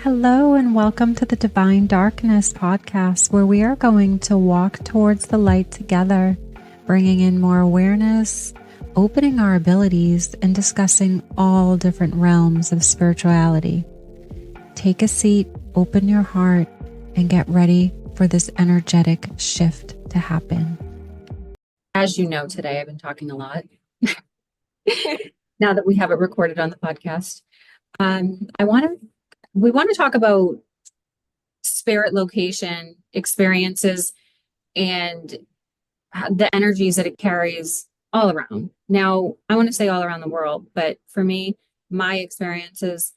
Hello, and welcome to the Divine Darkness podcast, where we are going to walk towards the light together, bringing in more awareness, opening our abilities, and discussing all different realms of spirituality. Take a seat, open your heart, and get ready for this energetic shift to happen. As you know, today I've been talking a lot. Now that we have it recorded on the podcast, we want to talk about spirit location experiences and the energies that it carries all around. Now, I want to say all around the world, but for me, my experiences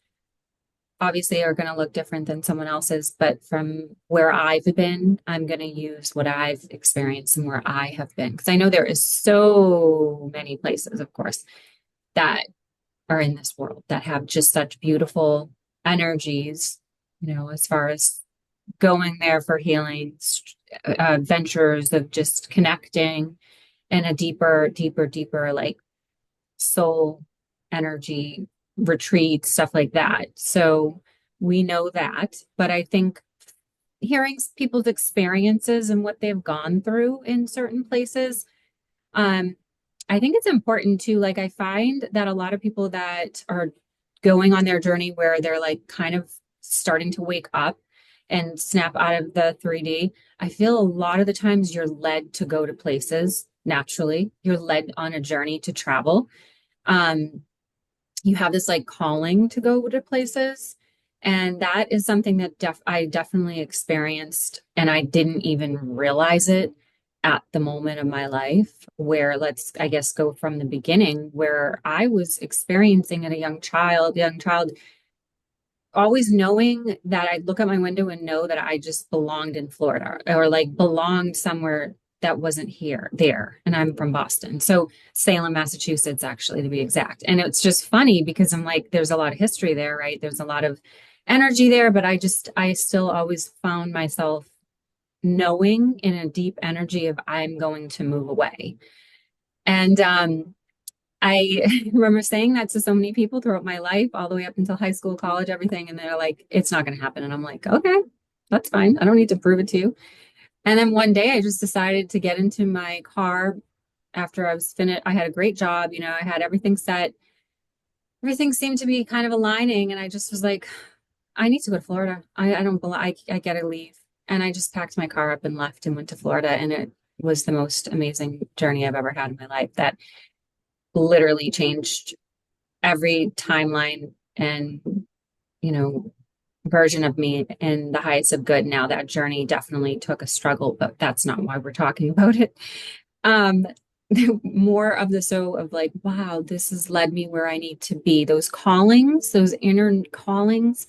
obviously are going to look different than someone else's. But from where I've been, I'm going to use what I've experienced and where I have been. Because I know there is so many places, of course, that are in this world that have just such beautiful energies, as far as going there for healing, ventures of just connecting and a deeper, like soul energy retreat, stuff like that. So we know that, but I think hearing people's experiences and what they've gone through in certain places, I think it's important too. Like, I find that a lot of people that are going on their journey where they're like kind of starting to wake up and snap out of the 3D, I feel a lot of the times you're led to go to places naturally. You're led on a journey to travel. You have this like calling to go to places. And that is something that I definitely experienced, and I didn't even realize it at the moment of my life, where I guess, go from the beginning, where I was experiencing at a young child, always knowing that I'd look out my window and know that I just belonged in Florida, or like belonged somewhere that wasn't there. And I'm from Boston. So Salem, Massachusetts, actually, to be exact. And it's just funny because I'm like, there's a lot of history there, right? There's a lot of energy there, but I still always found myself knowing in a deep energy of I'm going to move away. And I remember saying that to so many people throughout my life, all the way up until high school, college, everything. And they're like, it's not going to happen. And I'm like, okay, that's fine. I don't need to prove it to you. And then one day I just decided to get into my car after I was finished. I had a great job. I had everything set. Everything seemed to be kind of aligning. And I just was like, I need to go to Florida. I don't belong. I got to leave. And I just packed my car up and left and went to Florida. And it was the most amazing journey I've ever had in my life. That literally changed every timeline and, version of me in the highest of good. Now, that journey definitely took a struggle, but that's not why we're talking about it. More of like, wow, this has led me where I need to be. Those callings, those inner callings.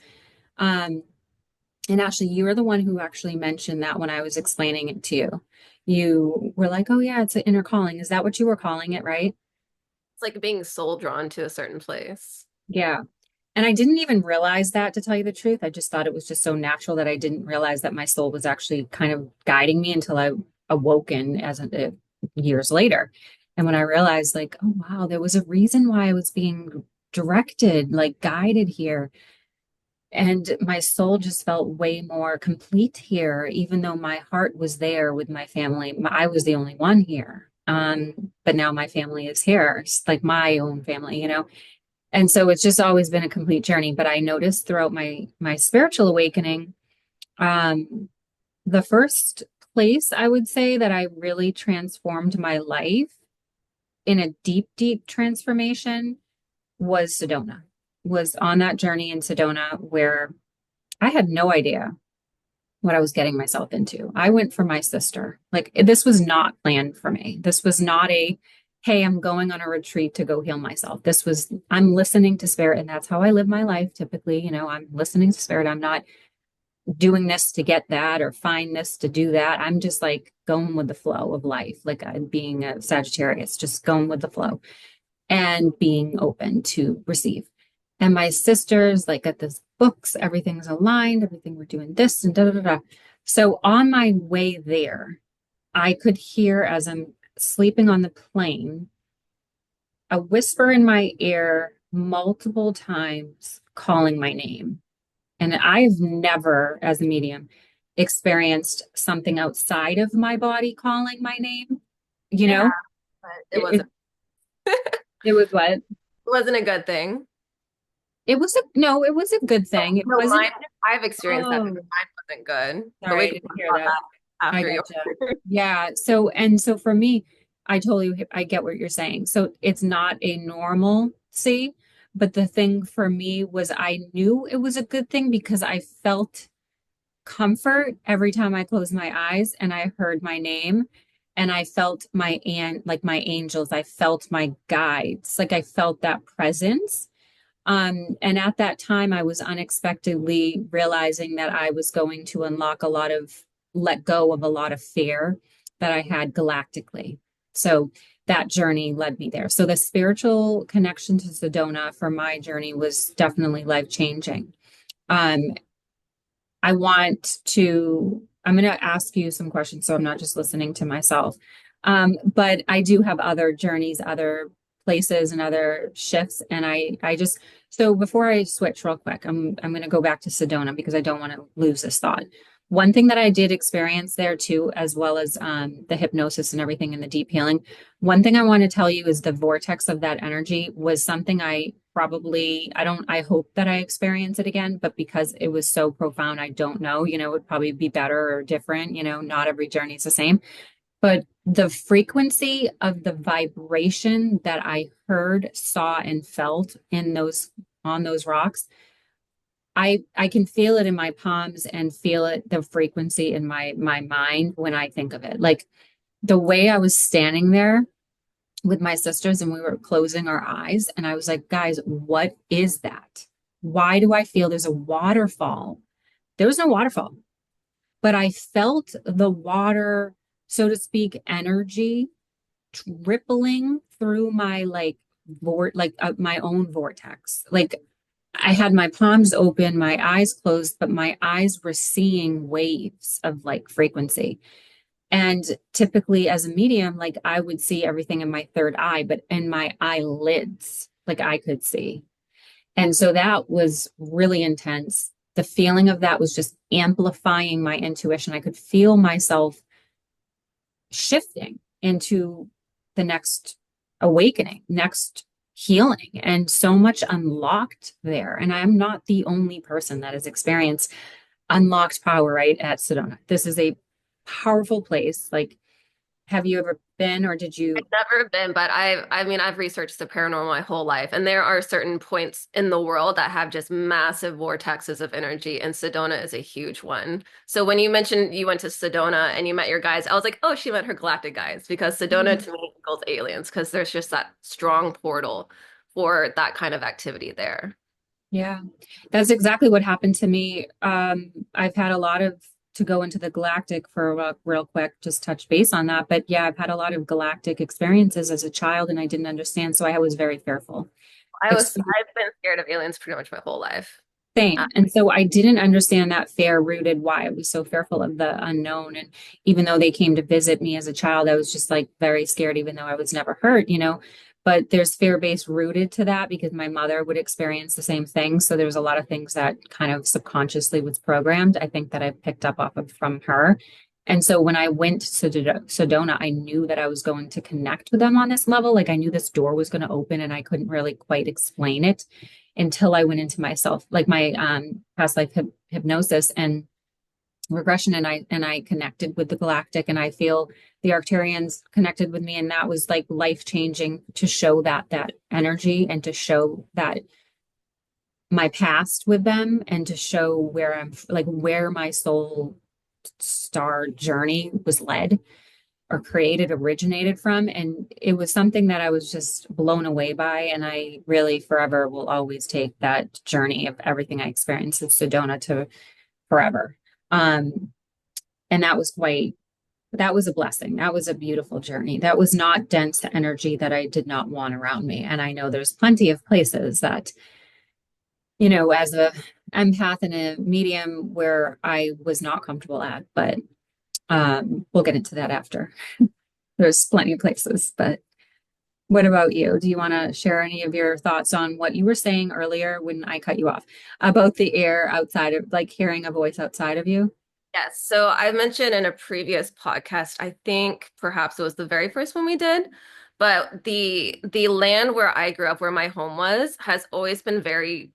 And Ashley, you were the one who actually mentioned that when I was explaining it to you. You were like, oh yeah, it's an inner calling. Is that what you were calling it, right? It's like being soul drawn to a certain place. Yeah. And I didn't even realize that, to tell you the truth. I just thought it was just so natural that I didn't realize that my soul was actually kind of guiding me until I awoken years later. And when I realized, like, oh, wow, there was a reason why I was being directed, like guided here. And my soul just felt way more complete here, even though my heart was there with my family. I was the only one here. But now my family is here. It's like my own family. And so it's just always been a complete journey. But I noticed throughout my spiritual awakening, the first place I would say that I really transformed my life in a deep transformation was Sedona. Was on that journey in Sedona where I had no idea what I was getting myself into. I went for my sister. Like, this was not planned for me. This was not hey, I'm going on a retreat to go heal myself. I'm listening to spirit, and that's how I live my life typically. I'm listening to spirit. I'm not doing this to get that or find this to do that. I'm just like going with the flow of life, like being a Sagittarius, just going with the flow and being open to receive. And my sisters, like, got this books, everything's aligned, everything, we're doing this and da da da da. So on my way there, I could hear, as I'm sleeping on the plane, a whisper in my ear multiple times calling my name. And I've never, as a medium, experienced something outside of my body calling my name. You Yeah, know, but it it, wasn't it, it was what? it wasn't a good thing. It was a no, it was a good thing. It No, wasn't. I've experienced that, but Oh, mine wasn't good. But we sorry, I can didn't talk hear about that. that I after you. gotcha. Yeah. So for me, I get what you're saying. So it's not a normalcy, but the thing for me was I knew it was a good thing because I felt comfort every time I closed my eyes and I heard my name and I felt like my angels. I felt my guides. Like I felt that presence. And at that time, I was unexpectedly realizing that I was going to let go of a lot of fear that I had galactically. So that journey led me there. So the spiritual connection to Sedona for my journey was definitely life changing. Um, I'm going to ask you some questions so I'm not just listening to myself. But I do have other journeys, other places and other shifts. So before I switch real quick, I'm going to go back to Sedona because I don't want to lose this thought. One thing that I did experience there too, as well as the hypnosis and everything and the deep healing. One thing I want to tell you is the vortex of that energy was something I hope that I experience it again, but because it was so profound, I don't know, it would probably be better or different, not every journey is the same. But the frequency of the vibration that I heard, saw, and felt on those rocks, I can feel it in my palms and feel the frequency in my mind when I think of it. Like the way I was standing there with my sisters and we were closing our eyes and I was like, guys, what is that? Why do I feel there's a waterfall? There was no waterfall, but I felt the water, so to speak, energy rippling through my my own vortex. Like I had my palms open, my eyes closed, but my eyes were seeing waves of like frequency. And typically, as a medium, like I would see everything in my third eye, but in my eyelids, like I could see. And so that was really intense. The feeling of that was just amplifying my intuition. I could feel myself shifting into the next awakening, next healing, and so much unlocked there. And I'm not the only person that has experienced unlocked power right at Sedona. This is a powerful place. Like, have you ever been or did I've you? never been, but I mean, I've researched the paranormal my whole life, and there are certain points in the world that have just massive vortexes of energy, and Sedona is a huge one. So when you mentioned you went to Sedona and you met your guys, I was like, oh, she met her galactic guys, because Sedona Mhm. to me equals aliens, because there's just that strong portal for that kind of activity there. Yeah, that's exactly what happened to me. I've had a lot of to go into the galactic for real quick, just touch base on that. But yeah, I've had a lot of galactic experiences as a child and I didn't understand. So I was very fearful. I've been scared of aliens pretty much my whole life. Uh, Same. And so I didn't understand that fear rooted why I was so fearful of the unknown. And even though they came to visit me as a child, I was just like very scared, even though I was never hurt. But there's fear based rooted to that because my mother would experience the same thing. So there's a lot of things that kind of subconsciously was programmed. I think that I picked up off of from her. And so when I went to Sedona, I knew that I was going to connect with them on this level. Like I knew this door was going to open and I couldn't really quite explain it until I went into myself, like my past life hypnosis and regression, and I connected with the galactic, and I feel the Arcturians connected with me, and that was like life changing to show that energy and to show that my past with them and to show where I'm like where my soul star journey was led or created originated from. And it was something that I was just blown away by. And I really forever will always take that journey of everything I experienced in Sedona to forever. Um, and that was a blessing. That was a beautiful journey. That was not dense energy that I did not want around me. And I know there's plenty of places that, as a empath and a medium where I was not comfortable at, but we'll get into that after. There's plenty of places, but What about you? Do you want to share any of your thoughts on what you were saying earlier when I cut you off about the air outside of, like, hearing a voice outside of you? Yes. So I mentioned in a previous podcast, I think perhaps it was the very first one we did, but the land where I grew up, where my home was, has always been very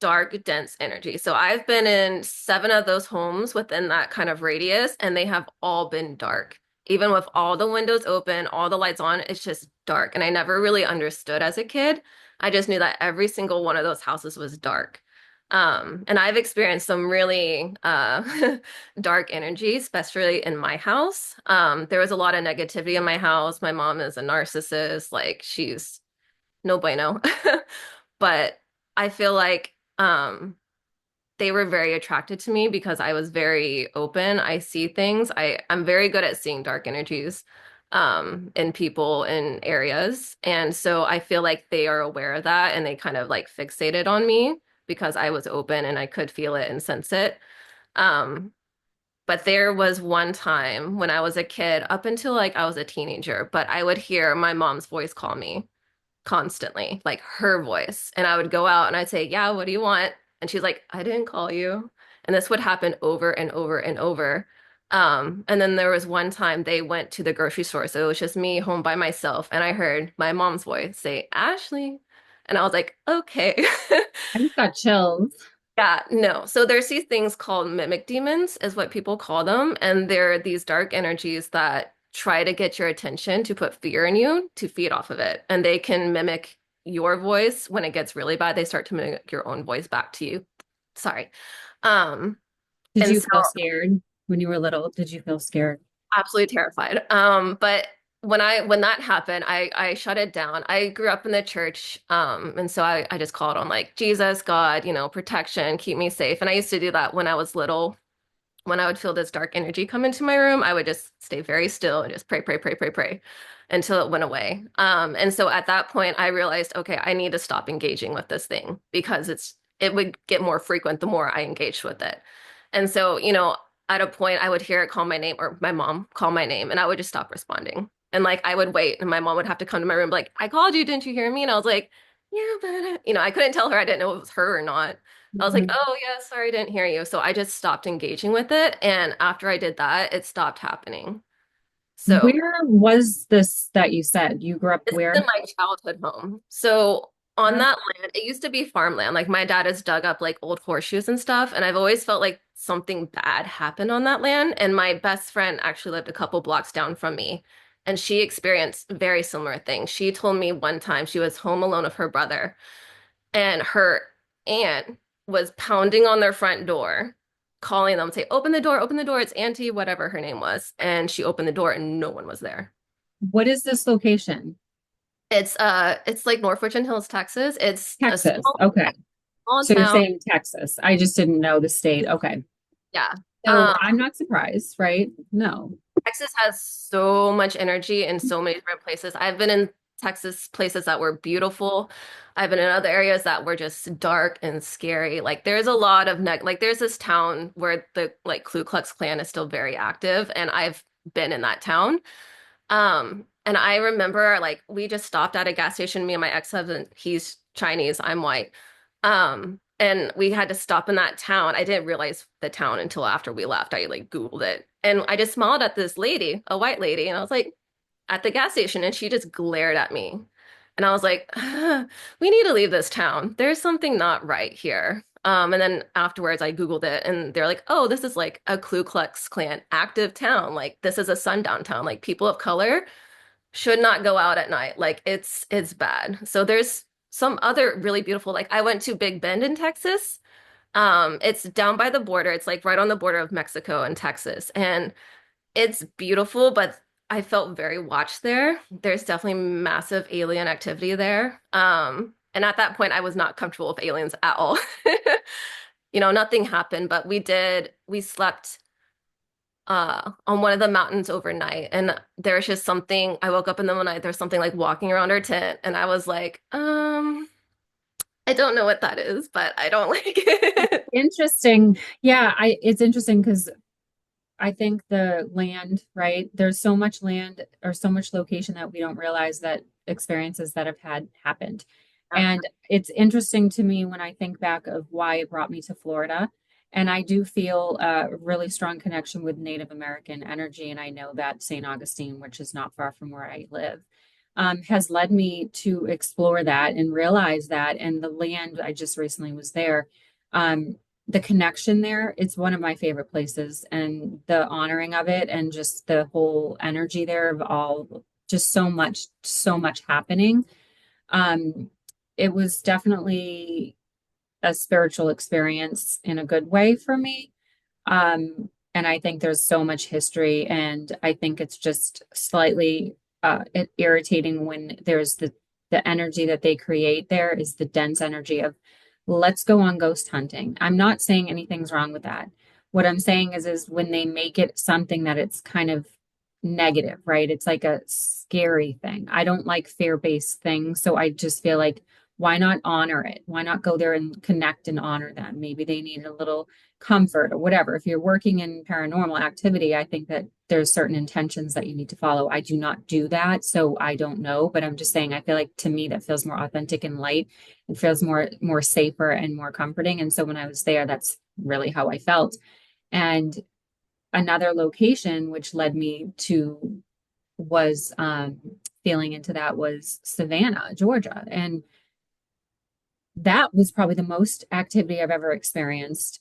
dark, dense energy. So I've been in seven of those homes within that kind of radius, and they have all been dark. Even with all the windows open, all the lights on, it's just dark. And I never really understood as a kid. I just knew that every single one of those houses was dark. And I've experienced some really dark energy, especially in my house. There was a lot of negativity in my house. My mom is a narcissist, like she's no bueno. But I feel like they were very attracted to me because I was very open. I see things. I'm very good at seeing dark energies in people in areas. And so I feel like they are aware of that and they kind of like fixated on me because I was open and I could feel it and sense it. Um, but there was one time when I was a kid, up until like I was a teenager, but I would hear my mom's voice call me constantly, like her voice. And I would go out and I'd say, "Yeah, what do you want?" And she's like, "I didn't call you." And this would happen over and over and over. And then there was one time they went to the grocery store. So it was just me home by myself. And I heard my mom's voice say, "Ashley." And I was like, okay. I just got chills. Yeah, no. So there's these things called mimic demons, is what people call them. And they're these dark energies that try to get your attention to put fear in you to feed off of it. And they can mimic your voice when it gets really bad. They start to mimic your own voice back to you. Sorry. Um, Did and you so feel scared when you were little? Did you feel scared? absolutely terrified. But when that happened, I shut it down. I grew up in the church, and so I just called on like Jesus, God, protection, keep me safe. And I used to do that when I was little. When I would feel this dark energy come into my room, I would just stay very still and just pray, pray, pray, pray, pray until it went away. And so at that point, I realized, okay, I need to stop engaging with this thing because it would get more frequent the more I engaged with it. And so, at a point, I would hear it call my name or my mom call my name, and I would just stop responding. And like I would wait, and my mom would have to come to my room, like, "I called you, didn't you hear me?" And I was like, "Yeah, but I couldn't tell her. I didn't know it was her or not." I was like, Mhm. "Oh, yeah, sorry, I didn't hear you." So I just stopped engaging with it. And after I did that, it stopped happening. So Where was this that you said? You grew up this is in where? my childhood home. So on that land, it used to be farmland. Like my dad has dug up like old horseshoes and stuff. And I've always felt like something bad happened on that land. And my best friend actually lived a couple blocks down from me. And she experienced very similar things. She told me one time she was home alone with her brother. And her aunt was pounding on their front door, calling them, say, open the door, it's Auntie, whatever her name was. And she opened the door and no one was there. What is this location? It's like Northwich and Hills, Texas. It's a Texas. Okay. small So you're town. saying Texas. I just didn't know the state. Okay. Yeah. So Um, I'm not surprised, right? No. Texas has so much energy in so many different places. I've been in Texas places that were beautiful. I've been in other areas that were just dark and scary. Like there's a lot of like there's this town where the like Ku Klux Klan is still very active, and I've been in that town. And I remember like we just stopped at a gas station, me and my ex-husband, he's Chinese, I'm white. And we had to stop in that town. I didn't realize the town until after we left. I like Googled it. And I just smiled at this lady, a white lady, and I was like, at the gas station, and she just glared at me. And I was like, we need to leave this town. There's something not right here. And then afterwards, I Googled it and they're like, oh, this is like a Ku Klux Klan active town. Like, this is a sundown town. Like, people of color should not go out at night. Like, it's bad. So there's some other really beautiful, like, I went to Big Bend in Texas. It's down by the border. It's like right on the border of Mexico and Texas. And it's beautiful, but I felt very watched there. There's definitely massive alien activity there. And at that point, I was not comfortable with aliens at all. Nothing happened, but we slept on one of the mountains overnight. And there's just something, I woke up in the middle of the night, there's something like walking around our tent. And I was like, I don't know what that is, but I don't like it. Interesting. Yeah, it's interesting because I think the land, right? There's so much land or so much location that we don't realize that experiences that have had happened. And it's interesting to me when I think back of why it brought me to Florida. And I do feel a really strong connection with Native American energy. And I know that St. Augustine, which is not far from where I live, has led me to explore that and realize that. And the land, I just recently was there. Um, the connection there, it's one of my favorite places, and the honoring of it, and just the whole energy there of all, just so much happening. Um, it was definitely a spiritual experience in a good way for me. And I think there's so much history, and I think it's just slightly irritating when there's the energy that they create there is the dense energy of let's go on ghost hunting. I'm not saying anything's wrong with that. What I'm saying is when they make it something that it's kind of negative, right? It's like a scary thing. I don't like fear-based things, so I just feel like why not honor it? Why not go there and connect and honor them? Maybe they need a little comfort or whatever. If you're working in paranormal activity, I think that there's certain intentions that you need to follow. I do not do that, so I don't know, but I'm just saying I feel like to me that feels more authentic and light. It feels more safer and more comforting. And so when I was there, that's really how I felt. And another location which led me to was feeling into that was Savannah, Georgia. And that was probably the most activity I've ever experienced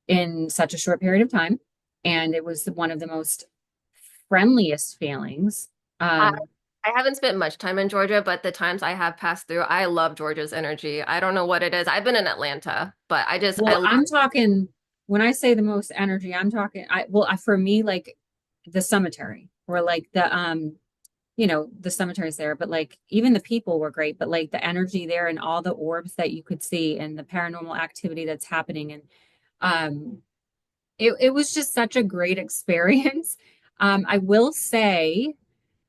in such a short period of time. And it was one of the most friendliest feelings. I Um, I haven't spent much time in Georgia, but the times I have passed through, I love Georgia's energy. I don't know what it is. I've been in Atlanta, but I well, love. I'm talking when I say the most energy, I'm talking for me, like the cemetery or like the cemeteries there, but like even the people were great, but like the energy there and all the orbs that you could see and the paranormal activity that's happening. And um it was just such a great experience. I will say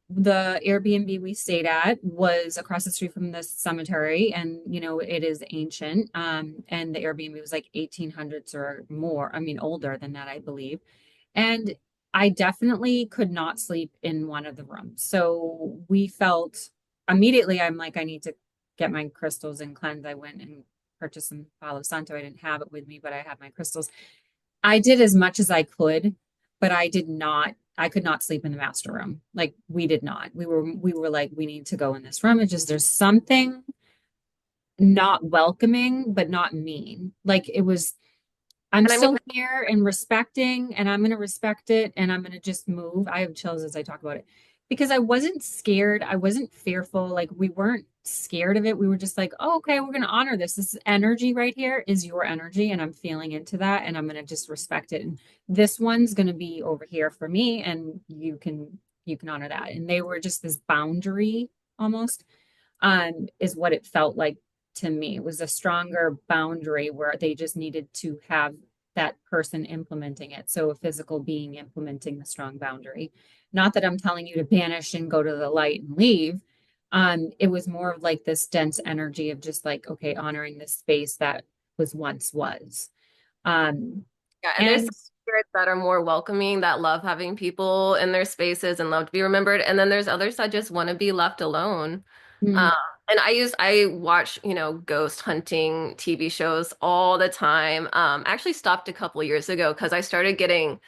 the Airbnb we stayed at was across the street from the cemetery, and it is ancient. And the Airbnb was like 1800s or more. I mean, older than that, I believe. And I definitely could not sleep in one of the rooms. So we felt immediately, I'm like, I need to get my crystals and cleanse. I went and purchased some Palo Santo. I didn't have it with me, but I have my crystals. I did as much as I could, but I could not sleep in the master room. Like we did not. We were like, we need to go in this room. It's just there's something not welcoming, but not mean. Like it was I'm And I mean, still here and respecting, and I'm going to respect it, and I'm going to just move. I have chills as I talk about it because I wasn't scared. I wasn't fearful. Like, we weren't scared of it. We were just like, oh, okay, we're going to honor this. This energy right here is your energy, and I'm feeling into that, and I'm going to just respect it. And this one's going to be over here for me, and you can honor that. And they were just this boundary almost is what it felt like to me. It was a stronger boundary where they just needed to have that person implementing it. So a physical being implementing the strong boundary. Not that I'm telling you to banish and go to the light and leave. It was more of like this dense energy of just like, okay, honoring this space that was. Um, yeah, and there's and some spirits that are more welcoming, that love having people in their spaces and love to be remembered. And then there's others that just want to be left alone. mm, Um, and I watch, ghost hunting TV shows all the time. I actually stopped a couple years ago because I started getting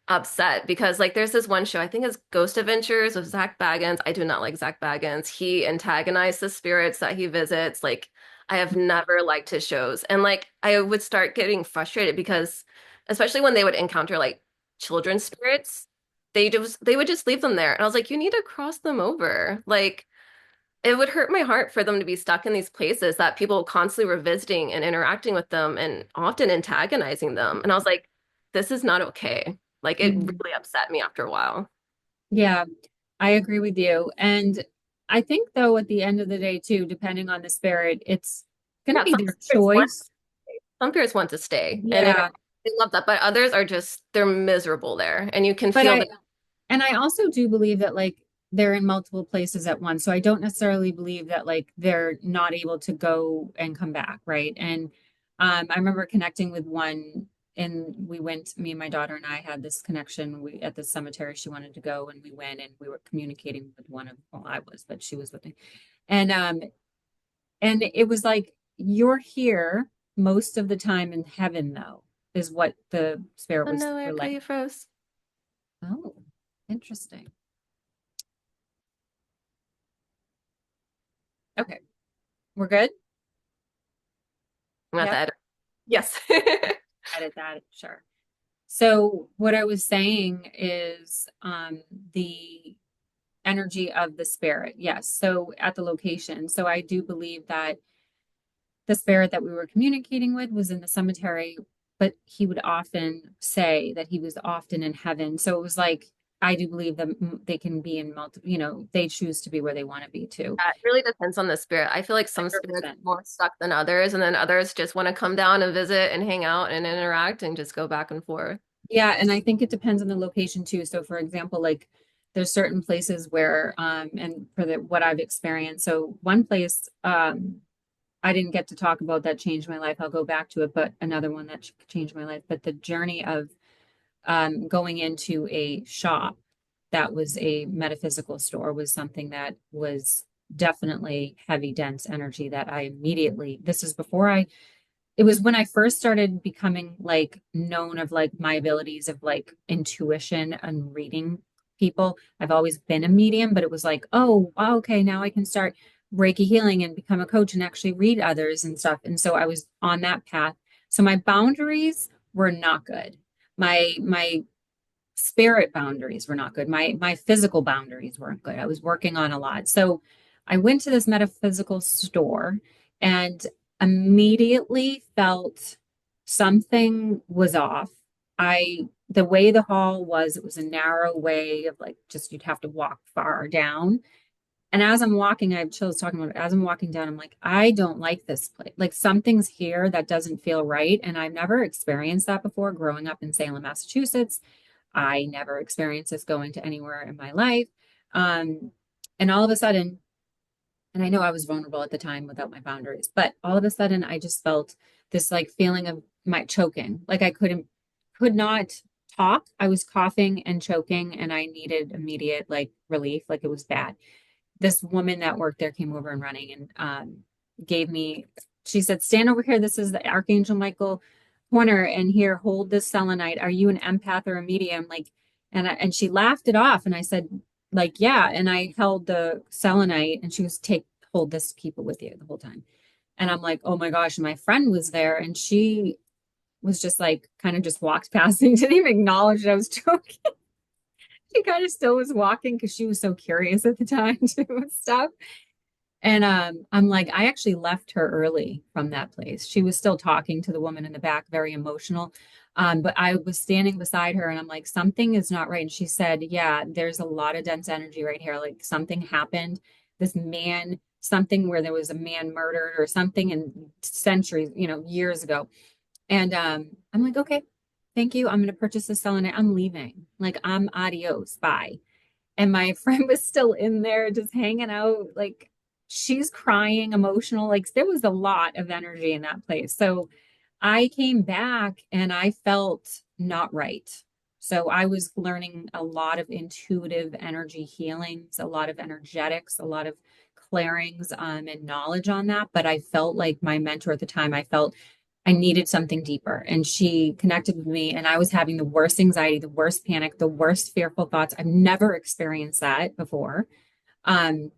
upset because like there's this one show, I think it's Ghost Adventures with Zach Baggins. I do not like Zach Baggins. He antagonized the spirits that he visits. Like I have never liked his shows. And like I would start getting frustrated because especially when they would encounter like children's spirits, they would just leave them there. And I was like, you need to cross them over. Like it would hurt my heart for them to be stuck in these places that people constantly were visiting and interacting with them and often antagonizing them. And I was like, this is not okay. Like it mm, really upset me after a while. yeah, I agree with you. And I think, though, at the end of the day, too, depending on the spirit, it's going to Yeah, be their choice. some spirits want to stay and Yeah. they love that, but others are just they're miserable there and you can But feel that. I also do believe that, like, they're in multiple places at once. So I don't necessarily believe that, like, they're not able to go and come back. Right. And I remember connecting with one and we went, me and my daughter and I had this connection. We at the cemetery she wanted to go, and we went and we were communicating with one of, well, I was, but she was with me. And it was like, you're here most of the time in heaven, though, is what the spirit Oh was no, Erica, relaying. you froze. Oh, interesting. Okay, we're good. I'm at the Yep, edit. Yes. edit that, sure. So what I was saying is the energy of the spirit. Yes. So at the location. So I do believe that the spirit that we were communicating with was in the cemetery, but he would often say that he was often in heaven. So it was like, I do believe that they can be in multiple, they choose to be where they want to be too. It really depends on the spirit. I feel like some spirits are 100%. more stuck than others, and then others just want to come down and visit and hang out and interact and just go back and forth. Yeah, and I think it depends on the location too. So for example, like there's certain places where and for the what I've experienced. So one place I didn't get to talk about that changed my life. I'll go back to it, but another one that changed my life. But the journey of going into a shop that was a metaphysical store was something that was definitely heavy, dense energy that I immediately, this is before it was when I first started becoming like known of like my abilities of like intuition and reading people. I've always been a medium, but it was like, oh, wow, okay, now I can start Reiki healing and become a coach and actually read others and stuff. And so I was on that path. So my boundaries were not good. My spirit boundaries were not good. My physical boundaries weren't good. I was working on a lot. So I went to this metaphysical store and immediately felt something was off. The way the hall was, it was a narrow way of like just you'd have to walk far down. And as I'm walking, I have chills talking about it. As I'm walking down, I'm like, I don't like this place. Like something's here that doesn't feel right. And I've never experienced that before growing up in Salem, Massachusetts. I never experienced this going to anywhere in my life. Um, and all of a sudden, and I know I was vulnerable at the time without my boundaries, but all of a sudden I just felt this like feeling of my choking. Like could not talk. I was coughing and choking and I needed immediate like relief. Like it was bad. This woman that worked there came over and running and gave me, she said, stand over here. This is the Archangel Michael corner and here, hold this selenite. Are you an empath or a medium? Like, and she laughed it off. And I said, like, yeah. And I held the selenite and she was hold this, keep it with you the whole time. And I'm like, oh my gosh. And my friend was there and she was just like, kind of just walked past me, didn't even acknowledge that I was joking. She kind of still was walking because she was so curious at the time too and stuff. And I'm like, I actually left her early from that place. She was still talking to the woman in the back, very emotional. But I was standing beside her and I'm like, something is not right. And she said, yeah, there's a lot of dense energy right here. Like something happened. This man, something where there was a man murdered or something in centuries, years ago. And I'm like, okay, thank you. I'm going to purchase this selenite. I'm leaving. Like, I'm adios. Bye. And my friend was still in there just hanging out. Like, she's crying, emotional. Like, there was a lot of energy in that place. So I came back and I felt not right. So I was learning a lot of intuitive energy healings, a lot of energetics, a lot of clearings and knowledge on that. But I felt like my mentor at the time, I felt I needed something deeper. And she connected with me, and I was having the worst anxiety, the worst panic, the worst fearful thoughts. I've never experienced that before, um,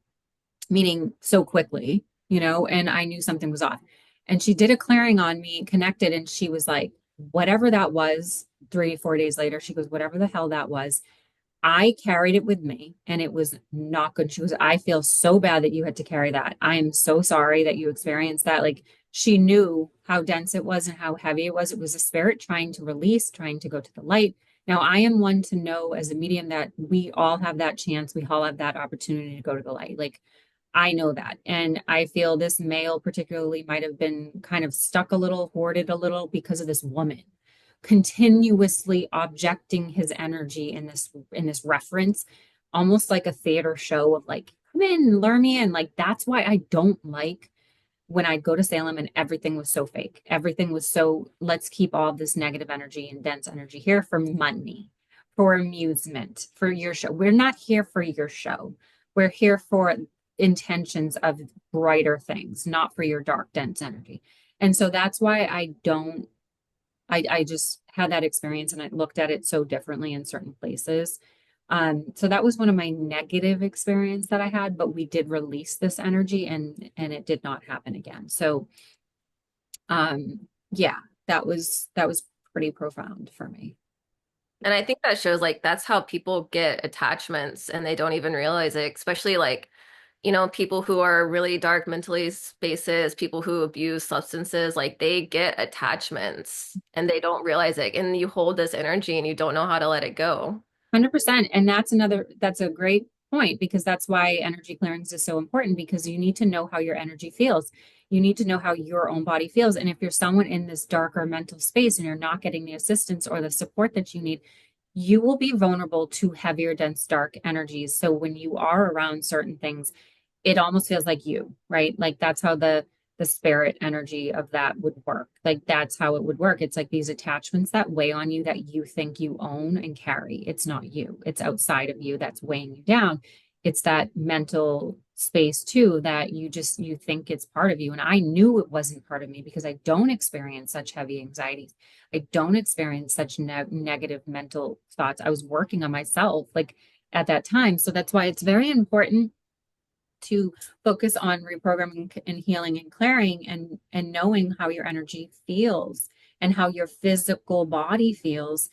meaning so quickly, and I knew something was off. And she did a clearing on me, connected, and she was like, whatever that was, 3, 4 days later, she goes, whatever the hell that was, I carried it with me and it was not good. She was, I feel so bad that you had to carry that. I am so sorry that you experienced that. Like she knew how dense it was and how heavy it was. It was a spirit trying to release, trying to go to the light. Now, I am one to know as a medium that we all have that chance. We all have that opportunity to go to the light. Like I know that. And I feel this male particularly might have been kind of stuck a little, hoarded a little because of this woman continuously objecting his energy in this reference, almost like a theater show of like, come in, lure me in. Like that's why I don't like when I'd go to Salem and everything was so fake. Everything was so, let's keep all this negative energy and dense energy here for money, for amusement, for your show. We're not here for your show. We're here for intentions of brighter things, not for your dark, dense energy. And so that's why I just had that experience and I looked at it so differently in certain places. So that was one of my negative experience that I had, but we did release this energy and it did not happen again. So yeah, that was pretty profound for me. And I think that shows like that's how people get attachments and they don't even realize it, especially like, people who are really dark mentally spaces, people who abuse substances, like they get attachments and they don't realize it. And you hold this energy and you don't know how to let it go. 100%. And that's a great point because that's why energy clearings is so important because you need to know how your energy feels. You need to know how your own body feels. And if you're someone in this darker mental space and you're not getting the assistance or the support that you need, you will be vulnerable to heavier, dense, dark energies. So when you are around certain things, it almost feels like you, right? Like that's how the spirit energy of that would work. Like that's how it would work. It's like these attachments that weigh on you that you think you own and carry. It's not you. It's outside of you that's weighing you down. It's that mental space too that you think it's part of you. And I knew it wasn't part of me because I don't experience such heavy anxieties. I don't experience such negative mental thoughts. I was working on myself like at that time. So that's why it's very important to focus on reprogramming and healing and clearing and knowing how your energy feels and how your physical body feels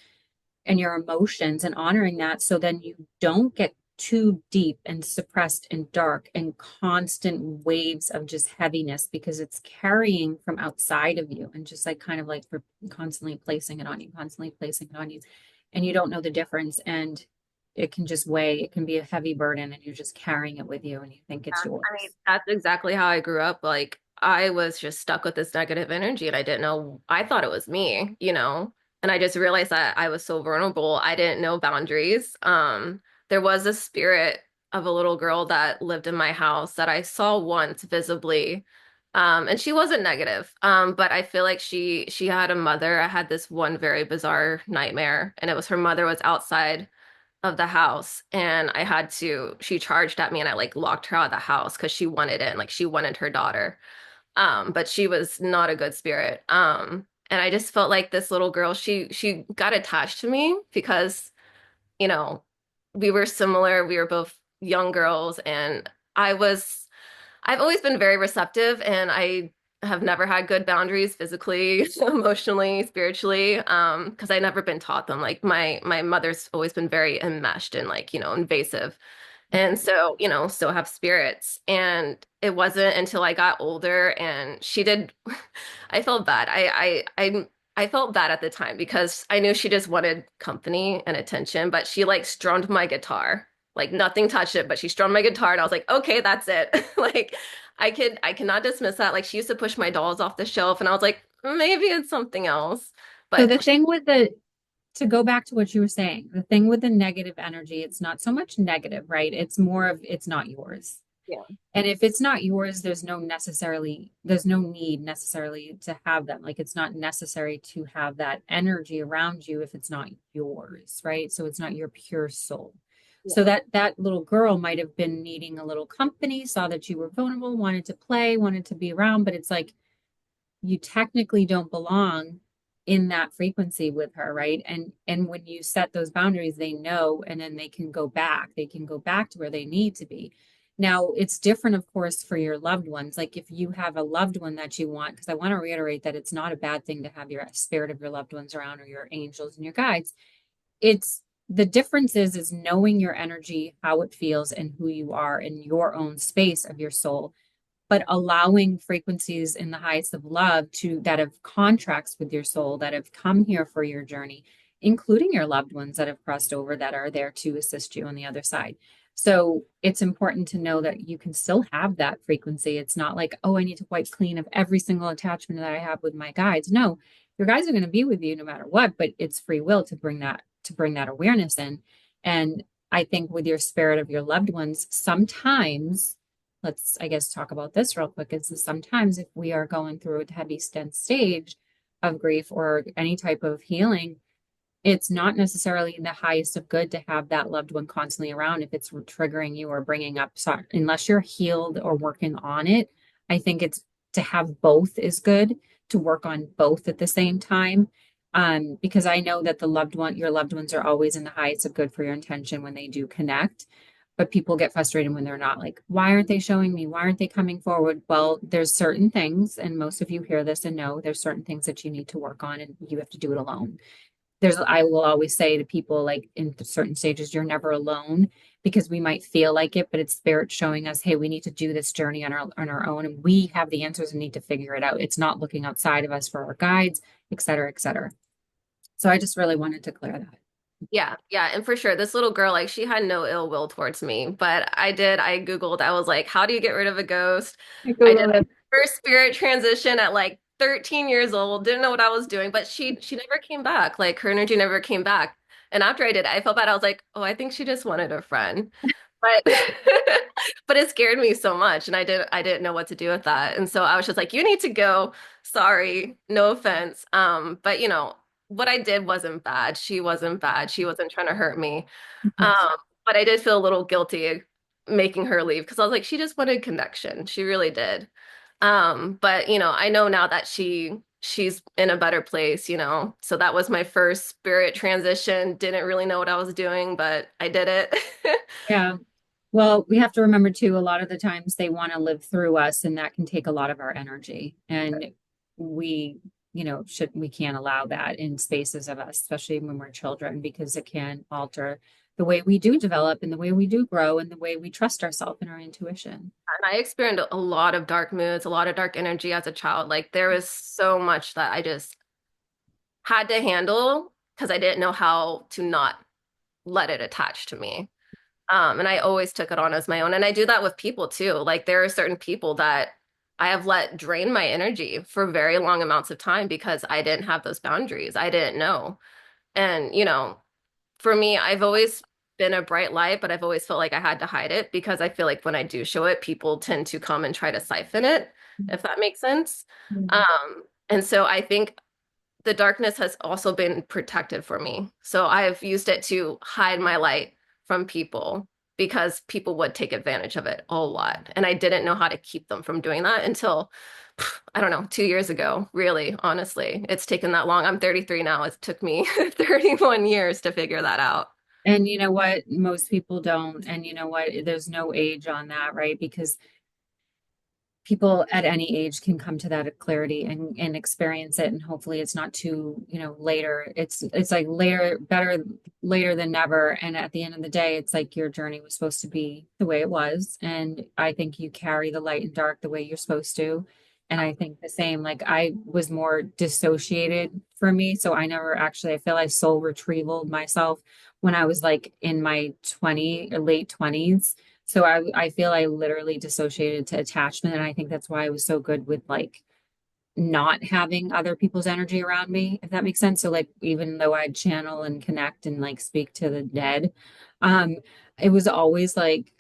and your emotions and honoring that so then you don't get too deep and suppressed and dark and constant waves of just heaviness because it's carrying from outside of you and just like kind of like for constantly placing it on you, constantly placing it on you, and you don't know the difference and it can just weigh, it can be a heavy burden and you're just carrying it with you and you think it's I mean, yours. that's exactly how I grew up. Like, I was just stuck with this negative energy and I didn't know, I thought it was me. And I just realized that I was so vulnerable. I didn't know boundaries. There was a spirit of a little girl that lived in my house that I saw once visibly. And she wasn't negative. But I feel like she had a mother. I had this one very bizarre nightmare, and it was her mother was outside of the house and she charged at me and I like locked her out of the house because she wanted in, like she wanted her daughter. But she was not a good spirit. And I just felt like this little girl, she got attached to me because, you know, we were similar. We were both young girls and I've always been very receptive and I have never had good boundaries physically, emotionally, spiritually, because I never been taught them. Like my mother's always been very enmeshed and like, invasive. And so, still have spirits. And it wasn't until I got older and she did I felt bad. I felt bad at the time because I knew she just wanted company and attention, but she like strummed my guitar. Like nothing touched it, but she strummed my guitar and I was like, okay, that's it. Like I cannot dismiss that. Like she used to push my dolls off the shelf and I was like, maybe it's something else. So But the thing with the to go back to what you were saying, the thing with the negative energy, it's not so much negative, right? It's more of it's not yours. yeah, And if it's not yours, there's no need necessarily to have them. Like it's not necessary to have that energy around you if it's not yours, right? So it's not your pure soul. So yeah. that little girl might have been needing a little company, saw that you were vulnerable, wanted to play, wanted to be around, but it's like you technically don't belong in that frequency with her, right? And when you set those boundaries, they know and then they can go back to where they need to be. Now it's different of course for your loved ones. Like if you have a loved one that you want, because I want to reiterate that it's not a bad thing to have your spirit of your loved ones around or your angels and your guides. It's the difference is knowing your energy, how it feels and who you are in your own space of your soul, but allowing frequencies in the highest of love to that have contracts with your soul that have come here for your journey, including your loved ones that have crossed over that are there to assist you on the other side. So it's important to know that you can still have that frequency. It's not like, oh, I need to wipe clean of every single attachment that I have with my guides. No, your guides are going to be with you no matter what, but it's free will to bring that awareness in. And I think with your spirit of your loved ones, sometimes let's, I guess, talk about this real quick, is that sometimes if we are going through a heavy stage of grief or any type of healing, it's not necessarily in the highest of good to have that loved one constantly around if it's triggering you or bringing up, so unless you're healed or working on it. I think it's to have both is good, to work on both at the same time. Because I know that your loved ones are always in the highest of good for your intention when they do connect. But people get frustrated when they're not, like, why aren't they showing me? Why aren't they coming forward? Well, there's certain things, and most of you hear this and know there's certain things that you need to work on, and you have to do it alone. I will always say to people, like, in certain stages, you're never alone, because we might feel like it, but it's spirit showing us, hey, we need to do this journey on our own, and we have the answers and need to figure it out. It's not looking outside of us for our guides, et cetera, et cetera. So I just really wanted to clear that. Yeah, yeah, and for sure, this little girl, like, she had no ill will towards me, but I Googled, I was like, how do you get rid of a ghost? I I did Googled it. my first spirit transition at like 13 years old, didn't know what I was doing, but she never came back. Like, her energy never came back. And after I did, I felt bad. I was like, oh, I think she just wanted a friend. But but it scared me so much, and I didn't know what to do with that. And so I was just like, you need to go. Sorry, no offense. But what I did wasn't bad. She wasn't bad. She wasn't trying to hurt me. Yes. But I did feel a little guilty making her leave because I was like, she just wanted connection. She really did. But I know now that she's in a better place. So that was my first spirit transition. Didn't really know what I was doing, but I did it. Yeah. Well, we have to remember too, a lot of the times they want to live through us, and that can take a lot of our energy. And we, we can't allow that in spaces of us, especially when we're children, because it can alter the way we do develop and the way we do grow and the way we trust ourselves and our intuition. And I experienced a lot of dark moods, a lot of dark energy as a child. Like, there was so much that I just had to handle because I didn't know how to not let it attach to me. And I always took it on as my own. And I do that with people too. Like, there are certain people that I have let drain my energy for very long amounts of time because I didn't have those boundaries. I didn't know. And, for me, I've always been a bright light, but I've always felt like I had to hide it because I feel like when I do show it, people tend to come and try to siphon it, if that makes sense. Mhm. And so I think the darkness has also been protective for me. So I've used it to hide my light from people because people would take advantage of it a lot. And I didn't know how to keep them from doing that until, I don't know, 2 years ago, really, honestly. It's taken that long. I'm 33 now. It took me 31 years to figure that out. And you know what? Most people don't. And you know what? There's no age on that, right? Because people at any age can come to that clarity and experience it, and hopefully it's not too, later. It's like later, better later than never. And at the end of the day, it's like your journey was supposed to be the way it was, and I think you carry the light and dark the way you're supposed to. And I think the same, like, I was more dissociated for me, so I never actually, I feel I soul retrieval myself when I was like in my 20 or late 20s. So I feel I literally dissociated to attachment. And I think that's why I was so good with, like, not having other people's energy around me, if that makes sense. So, like, even though I'd channel and connect and like speak to the dead, um, it was always like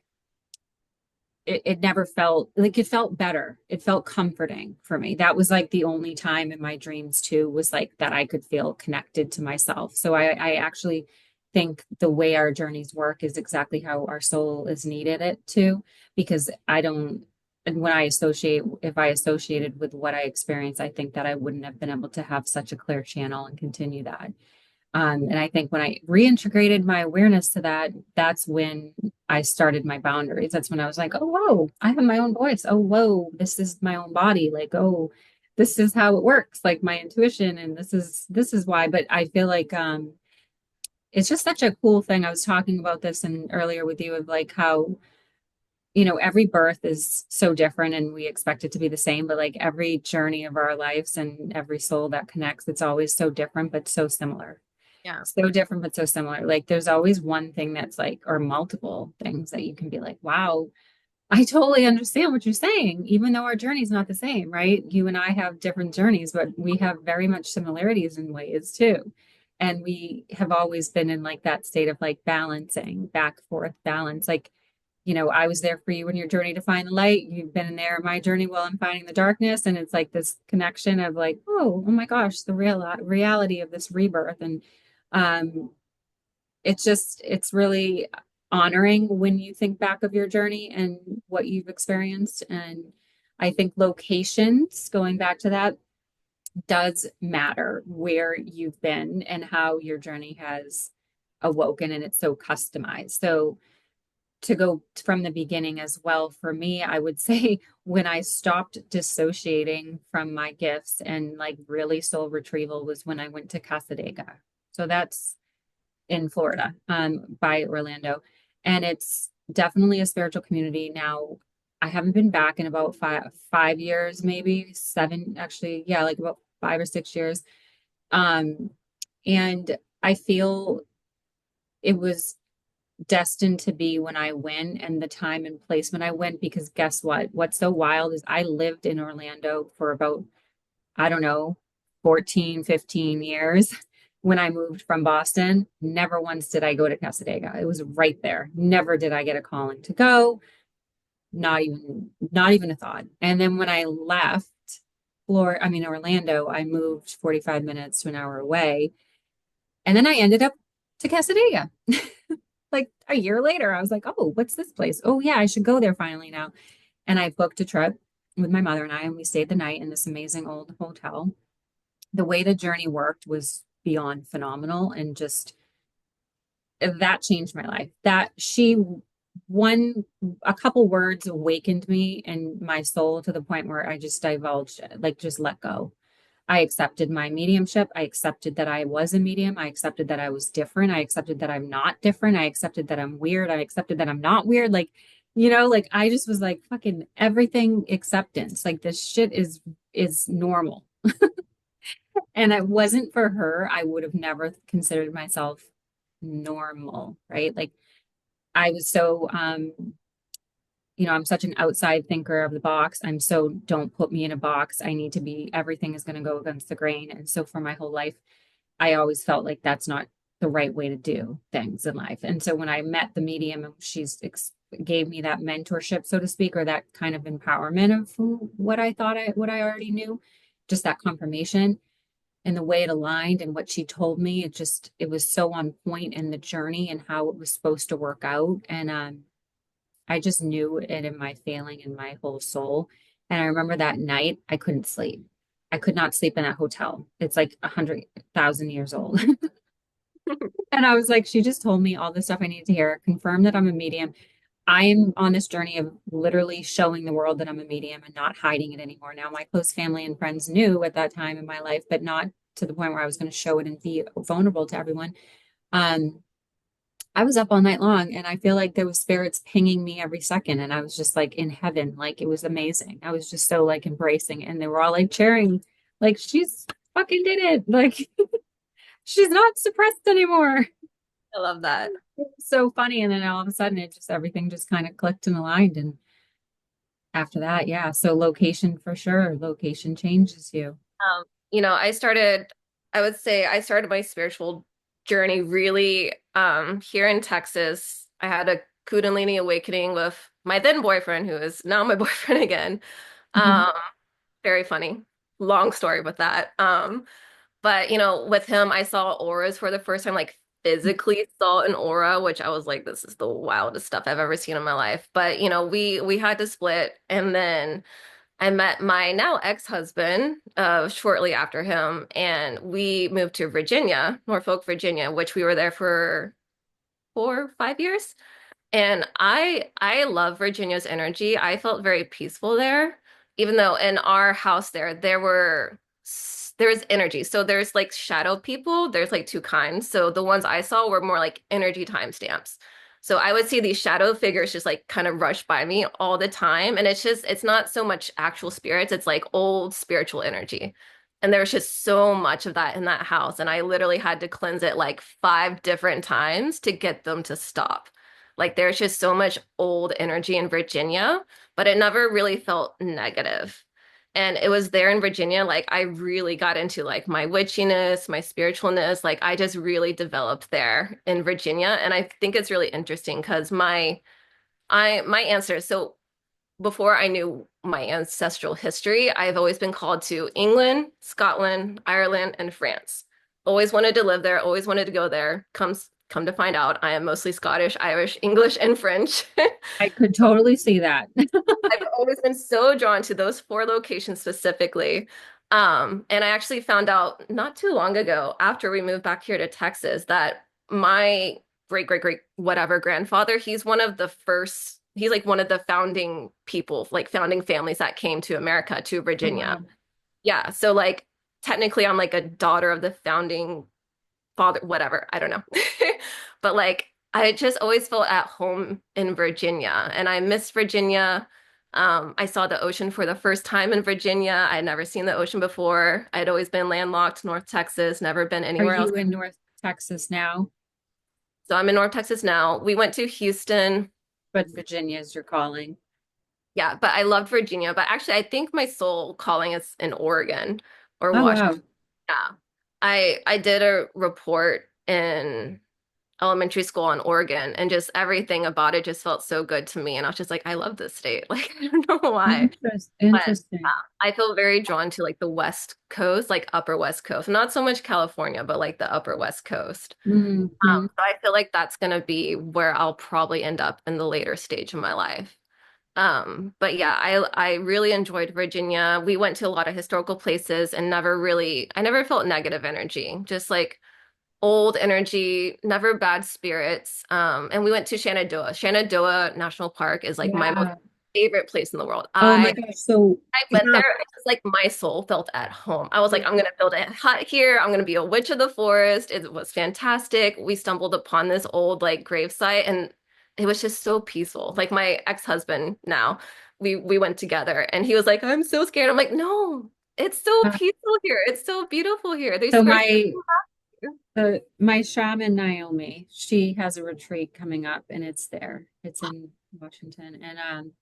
it never felt like, it felt better. It felt comforting for me. That was like the only time in my dreams too, was like that I could feel connected to myself. So I actually think the way our journeys work is exactly how our soul is needed it to, because I don't, and when I associate, if I associated with what I experienced, I think that I wouldn't have been able to have such a clear channel and continue that. And I think when I reintegrated my awareness to that, that's when I started my boundaries. That's when I was like, oh, whoa, I have my own voice. Oh, whoa, this is my own body. Like, oh, this is how it works, like my intuition. And this is why. But I feel like it's just such a cool thing. I was talking about this and earlier with you, of like how, every birth is so different and we expect it to be the same, but like every journey of our lives and every soul that connects, it's always so different, but so similar. Yeah. So different, but so similar. Like there's always one thing that's like, or multiple things that you can be like, wow, I totally understand what you're saying, even though our journey's not the same, right? You and I have different journeys, but we have very much similarities in ways too. And we have always been in like that state of like balancing, back forth balance. Like, I was there for you in your journey to find the light. You've been in there in my journey while I'm finding the darkness. And it's like this connection of like, oh my gosh, the reality of this rebirth. And um, it's really honoring when you think back of your journey and what you've experienced. And I think locations, going back to that, does matter where you've been and how your journey has awoken, and it's so customized. So to go from the beginning as well, for me, I would say when I stopped dissociating from my gifts and like really soul retrieval was when I went to Casadega. So that's in Florida, by Orlando. And it's definitely a spiritual community. Now, I haven't been back in about 5 years, maybe seven, actually, yeah, like about 5 or 6 years. Um, and I feel it was destined to be when I went and the time and place when I went, because guess what? What's so wild is I lived in Orlando for about, I don't know, 14, 15 years. When I moved from Boston, never once did I go to Casadega. It was right there. Never did I get a calling to go. Not even a thought. And then when I left Orlando, I moved 45 minutes to an hour away. And then I ended up to Casadega. Like a year later, I was like, oh, what's this place? Oh, yeah, I should go there finally now. And I booked a trip with my mother and I, and we stayed the night in this amazing old hotel. The way the journey worked was beyond phenomenal, and just that changed my life. That she one a couple words awakened me and my soul to the point where I just divulged, like just let go. I accepted my mediumship. I accepted that I was a medium. I accepted that I was different. I accepted that I'm not different. I accepted that I'm weird. I accepted that I'm not weird. Like, like I just was like fucking everything acceptance. Like this shit is normal. And it wasn't for her, I would have never considered myself normal, right? Like I was so I'm such an outside thinker of the box. I'm so don't put me in a box. I need to be everything is going to go against the grain. And so for my whole life, I always felt like that's not the right way to do things in life. And so when I met the medium and gave me that mentorship, so to speak, or that kind of empowerment of what I already knew, just that confirmation and the way it aligned and what she told me, it was so on point in the journey and how it was supposed to work out. And I just knew it in my failing in my whole soul. And I remember that night I couldn't sleep. I could not sleep in that hotel. It's like 100,000 years old. And I was like, she just told me all the stuff I needed to hear, confirm that I'm a medium. I'm on this journey of literally showing the world that I'm a medium and not hiding it anymore. Now, my close family and friends knew at that time in my life, but not to the point where I was going to show it and be vulnerable to everyone. Um, I was up all night long, and I feel like there was spirits pinging me every second, and I was just like in heaven. Like it was amazing. I was just so like embracing, and they were all like cheering, like she's fucking did it. Like she's not suppressed anymore. I love that. So funny. And then all of a sudden everything just kind of clicked and aligned. And after that, yeah. So location for sure. Location changes you. Um, I would say I started my spiritual journey really here in Texas. I had a Kundalini awakening with my then boyfriend, who is now my boyfriend again. Mhm. Um, very funny. Long story with that. But with him, I saw auras for the first time, like physically saw an aura, which I was like, this is the wildest stuff I've ever seen in my life. But we had to split, and then I met my now ex-husband shortly after him, and we moved to Virginia, Norfolk, Virginia, which we were there for 4, 5 years. And I love Virginia's energy. I felt very peaceful there, even though in our house there's energy. So there's like shadow people. There's like two kinds. So the ones I saw were more like energy timestamps. So I would see these shadow figures just like kind of rush by me all the time. And it's not so much actual spirits, it's like old spiritual energy. And there's just so much of that in that house. And I literally had to cleanse it like 5 different times to get them to stop. Like there's just so much old energy in Virginia, but it never really felt negative. And it was there in Virginia, like I really got into like my witchiness, my spiritualness. Like I just really developed there in Virginia. And I think it's really interesting because my My answer, so before I knew my ancestral history, I've always been called to England, Scotland, Ireland, and France. Always wanted to live there, always wanted to go there. Come to find out, I am mostly Scottish, Irish, English, and French. I could totally see that. I've always been so drawn to those four locations specifically. And I actually found out not too long ago, after we moved back here to Texas, that my great whatever grandfather, he's like one of the founding people, like founding families that came to America, to Oh, Virginia. wow. Yeah. So like technically I'm like a daughter of the founding father, whatever, I don't know. But like I just always felt at home in Virginia and I miss Virginia. I saw the ocean for the first time in Virginia. I'd never seen the ocean before. I'd always been landlocked, North Texas, never been Are anywhere else. you in North Texas now? So I'm in North Texas now. We went to Houston. But Virginia is your calling. Yeah, but I loved Virginia. But actually, I think my soul calling is in Oregon or Oh, Washington. wow. Yeah. I did a report in elementary school in Oregon, and just everything about it just felt so good to me. And I was just like, I love this state. Like, I don't know why, but Interesting. I feel very drawn to like the West Coast, like Upper West Coast. Not so much California, but like the Upper West Coast. Hmm. So I feel like that's gonna be where I'll probably end up in the later stage of my life. But yeah, I really enjoyed Virginia. We went to a lot of historical places and I never felt negative energy. Just like old energy, never bad spirits. And we went to Shenandoah. Shenandoah National Park is like my most Yeah. favorite place in the world. Oh my gosh. So, I went yeah. there, it was like my soul felt at home. I was like, I'm gonna build a hut here. I'm gonna be a witch of the forest. It was fantastic. We stumbled upon this old like gravesite and it was just so peaceful. Like my ex-husband now, we went together and he was like, I'm so scared. I'm like, no, it's so peaceful here. It's so beautiful here. There's So spirits. my shaman Naomi, she has a retreat coming up and it's there. It's in Washington. And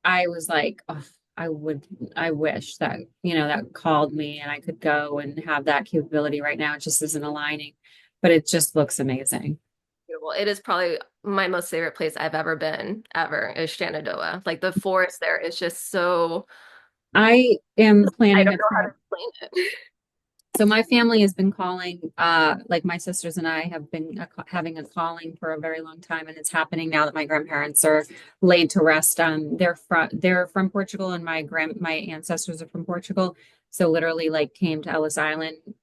I was like, oh, I wish that, that called me and I could go and have that capability right now. It just isn't aligning, but it just looks amazing. Beautiful. It is probably my most favorite place I've ever been, ever, is Shenandoah. Like the forest there is just so, I am I planning don't a know how trip. to explain it. So my family has been calling, like my sisters and I have been having a calling for a very long time, and it's happening now that my grandparents are laid to rest. They're from Portugal, and my ancestors are from Portugal. So literally, like, came to Ellis Island. Oh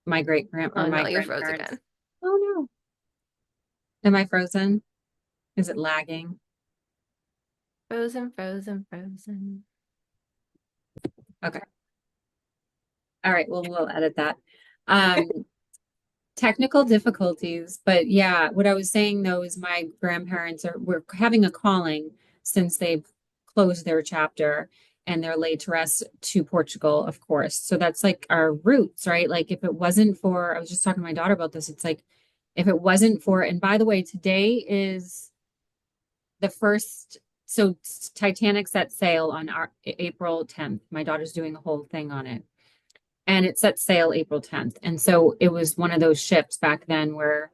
My no, you froze grandparents. again. Oh no, am I frozen? Is it lagging? Frozen, frozen, frozen. Okay, all right. Well, we'll edit that. Um, Technical difficulties, but yeah, what I was saying though is my grandparents we're having a calling since they've closed their chapter and they're laid to rest to Portugal, of course. So that's like our roots, right? Like if it wasn't for, I was just talking to my daughter about this, it's like if it wasn't for, and by the way, today is the first, so Titanic set sail on April 10th. My daughter's doing a whole thing on it and it set sail April 10th. And so it was one of those ships back then where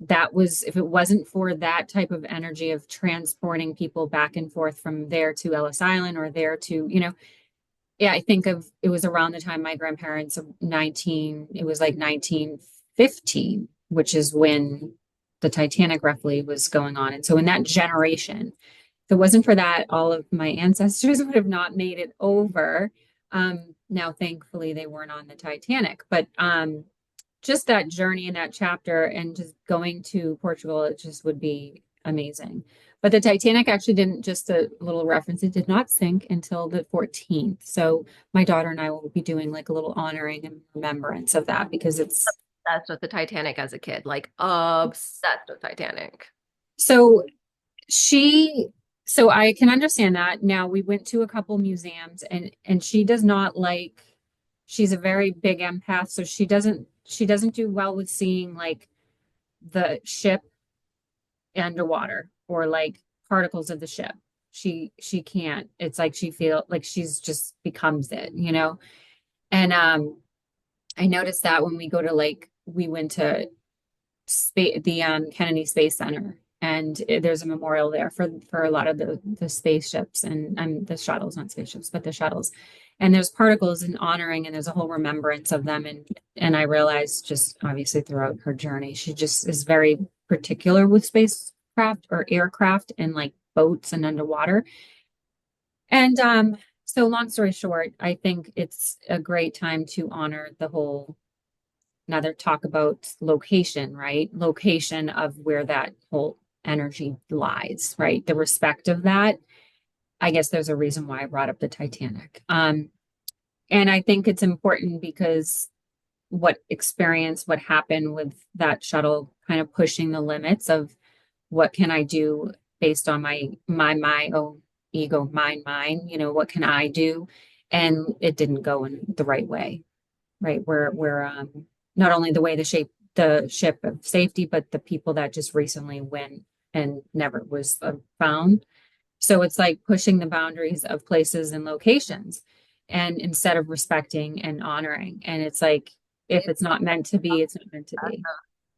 that was, if it wasn't for that type of energy of transporting people back and forth from there to Ellis Island or there to, yeah, I think of it was around the time my grandparents it was like 1915, which is when the Titanic roughly was going on. And so in that generation, if it wasn't for that, all of my ancestors would have not made it over. Now, thankfully, they weren't on the Titanic, but just that journey in that chapter and just going to Portugal, it just would be amazing. But the Titanic actually didn't, just a little reference, it did not sink until the 14th. So my daughter and I will be doing like a little honoring and remembrance of that because it's Obsessed with the Titanic as a kid, like obsessed with Titanic. so she so I can understand that. Now we went to a couple museums and she does not like she's a very big empath, so she doesn't do well with seeing like the ship underwater or like particles of the ship. She can't. It's like she feel like she's just becomes it. And I noticed that when we go to like we went to space the Kennedy Space Center and there's a memorial there for a lot of the spaceships and the shuttles, not spaceships, but the shuttles. And there's particles in honoring, and there's a whole remembrance of them. And I realized just obviously throughout her journey, she just is very particular with spacecraft or aircraft and like boats and underwater. And so long story short, I think it's a great time to honor the whole another talk about location, right? Location of where that whole energy lies, right? The respect of that. I guess there's a reason why I brought up the Titanic. And I think it's important because what happened with that shuttle kind of pushing the limits of what can I do based on my own ego, mine, what can I do? And it didn't go in the right way, right? Where not only the way the ship of safety, but the people that just recently went and never was found. So it's like pushing the boundaries of places and locations, and instead of respecting and honoring. And it's like if it's not meant to be, it's not meant to be.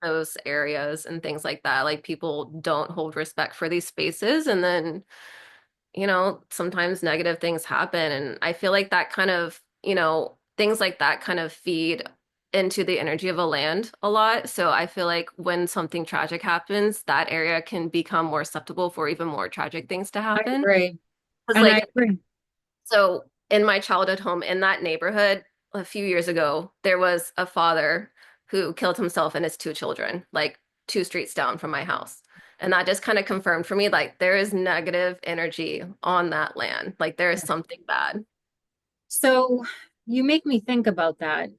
Those areas and things like that. Like people don't hold respect for these spaces, and then, sometimes negative things happen. And I feel like that kind of, things like that kind of feed into the energy of a land a lot. So I feel like when something tragic happens, that area can become more susceptible for even more tragic things to I happen. agree. Because And I like agree. so in my childhood home in that neighborhood a few years ago, there was a father who killed himself and his two children, like 2 streets down from my house. And that just kind of confirmed for me, like, there is negative energy on that land. Like, there is something bad. So you make me think about that.